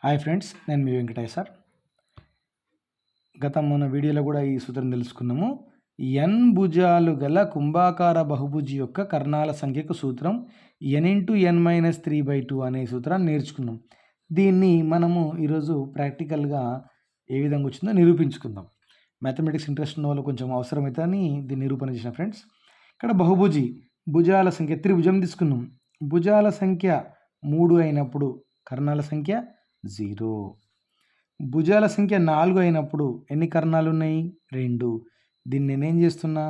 Hi friends, నేను మీ Venkatesh sir. మన వీడియోలో కూడా ఈ సూత్రం తెలుసుకున్నాము. ఎన్ భుజాలు గల కుంభాకార బహుభుజి యొక్క కర్ణాల సంఖ్యకు సూత్రం n/n-3/2 అనే సూత్రాన్ని నేర్చుకున్నాం. దీన్ని మనము ఈరోజు ప్రాక్టికల్గా ఏ విధంగా వచ్చిందో నిరూపించుకుందాం. మ్యాథమెటిక్స్ ఇంట్రెస్ట్ ఉన్న వాళ్ళు కొంచెం అవసరమైతే అని దీన్ని నిరూపణ చేసిన ఫ్రెండ్స్. ఇక్కడ బహుభుజి భుజాల సంఖ్య త్రిభుజం తీసుకున్నాం. భుజాల సంఖ్య 3 అయినప్పుడు కర్ణాల సంఖ్య 0. భుజాల సంఖ్య 4 అయినప్పుడు ఎన్ని కర్ణాలు ఉన్నాయి? 2. దీన్ని నేనేం చేస్తున్నా?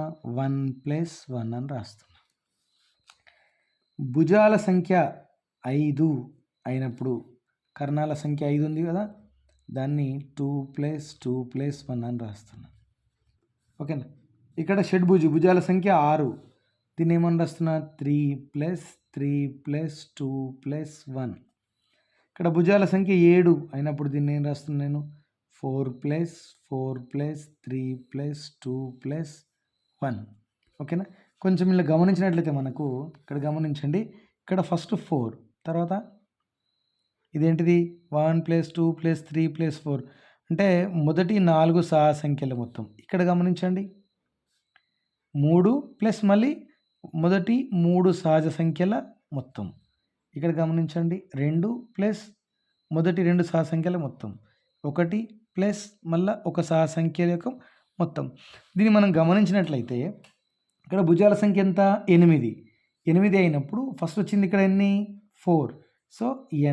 1+1 అని రాస్తున్నా. భుజాల సంఖ్య 5 అయినప్పుడు కర్ణాల సంఖ్య 5 ఉంది కదా, దాన్ని 2+2+1 అని రాస్తున్నా. ఓకేనా? ఇక్కడ షడ్భుజి భుజాల సంఖ్య 6, దీన్ని ఏమని రాస్తున్నా? 3+3+2+1. ఇక్కడ భుజాల సంఖ్య 7 అయినప్పుడు దీన్ని ఏం రాస్తున్నాను నేను? 4+4+3+2+1. ఓకేనా? కొంచెం ఇలా గమనించినట్లయితే మనకు ఇక్కడ గమనించండి, ఇక్కడ ఫస్ట్ 4, తర్వాత ఇదేంటిది 1+2+3+4 అంటే మొదటి 4 సహా సంఖ్యలు మొత్తం. ఇక్కడ గమనించండి 3 ప్లస్ మళ్ళీ మొదటి 3 సహజ సంఖ్యల మొత్తం. ఇక్కడ గమనించండి 2 ప్లస్ మొదటి 2 సహా సంఖ్యల మొత్తం, 1 ప్లస్ మళ్ళీ ఒక సహా సంఖ్య యొక్క మొత్తం. దీన్ని మనం గమనించినట్లయితే ఇక్కడ భుజాల సంఖ్య ఎంత? 8 అయినప్పుడు ఫస్ట్ వచ్చింది ఇక్కడ ఎన్ని? 4. So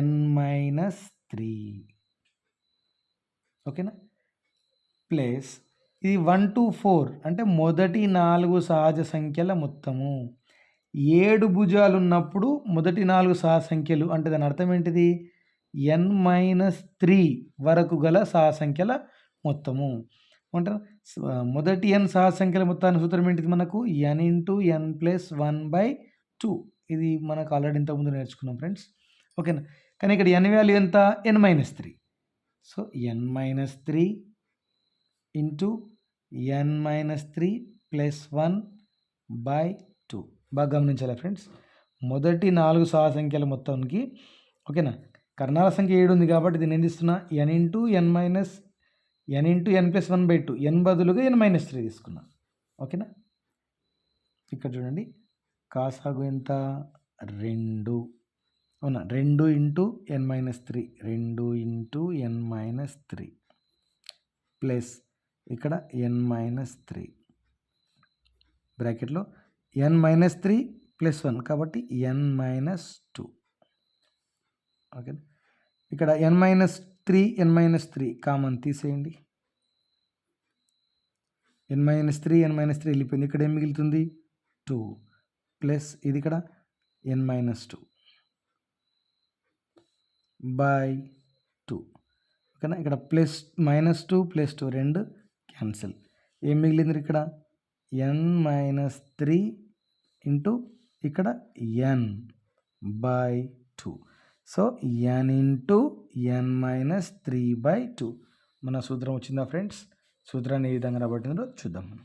n-3. ఓకేనా? ప్లస్ ఇది 1 to 4 అంటే మొదటి 4 సహజ సంఖ్యల మొత్తము. 7 భుజాలు ఉన్నప్పుడు మొదటి 4 సహా సంఖ్యలు అంటే దాని అర్థం ఏంటిది? n-3 వరకు గల సహా సంఖ్యల మొత్తము అంటారు. మొదటి n సహా సంఖ్యల మొత్తాన్ని సూత్రం ఏంటిది మనకు? n/n+1/2. ఇది మనకు ఆల్రెడీ ఇంతకుముందు నేర్చుకున్నాం ఫ్రెండ్స్. ఓకేనా? కానీ ఇక్కడ n వాల్యూ ఎంత? n-3. So n-3 into n-3+1/2. బాగా గమనించాలి ఫ్రెండ్స్. మొదటి 4 సహా సంఖ్యల మొత్తానికి ఓకేనా, కర్ణాల సంఖ్య 7 ఉంది కాబట్టి దీన్ని ఏం తీస్తున్నా? n+n+1/2. n బదులుగా n-3 తీసుకున్నా. ఓకేనా? ఇక్కడ చూడండి, కాసాగు ఎంత? 2. అవునా? 2 into n-3, 2 into n-3 plus ఇక్కడ n-3 బ్రాకెట్లో n-3+1 కాబట్టి n-2. ఓకే, ఇక్కడ n-3 కామన్ తీసేయండి. n-3 వెళ్ళిపోయింది. ఇక్కడ ఏం మిగులుతుంది? 2 ప్లస్ ఇది ఇక్కడ n-2/2. ఓకేనా? ఇక్కడ -2 +2 2 క్యాన్సిల్. ఏం మిగిలింది ఇక్కడ? n-3 ఇంటూ ఇక్కడ n/2. సో n/n-3/2 మన సూత్రం వచ్చిందా ఫ్రెండ్స్? సూత్రాన్ని ఏ విధంగా రాబట్టిందో చూద్దాం మనం.